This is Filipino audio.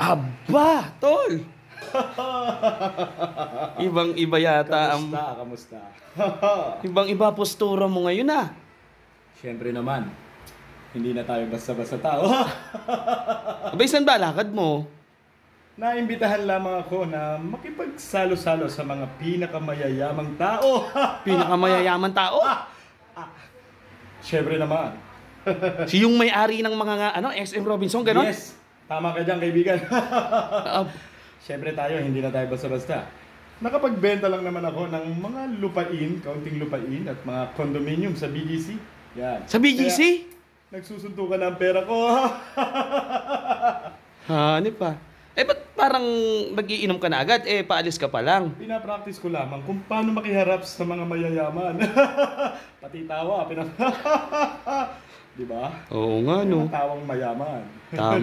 Aba, tol! Ibang-iba yata ang... Kamusta? Ibang-iba postura mo ngayon ah. Siyempre naman, hindi na tayo basta-basta tao. Abay, saan ba lakad mo? Naimbitahan lamang ako na makipagsalo-salo sa mga pinakamayayamang tao. Pinakamayayaman tao? Siyempre naman. Si yung may-ari ng mga SM Robinson, gano'n? Yes, tama ka dyan, kaibigan. Ah, Siyempre tayo, hindi na tayo basta-basta. Nakapagbenta lang naman ako ng mga lupain, kaunting lupain at mga condominium sa BGC. Yan. sa BGC? Kaya, nagsusuntukan na ang pera ko. Ano pa? Eh, ba't parang nagiinom ka na agad? Eh, paalis ka pa lang. Pinapractice ko lamang kung paano makiharap sa mga mayayaman. Pati tawa, Di ba? Oo nga, no. Tawang mayaman. Tama.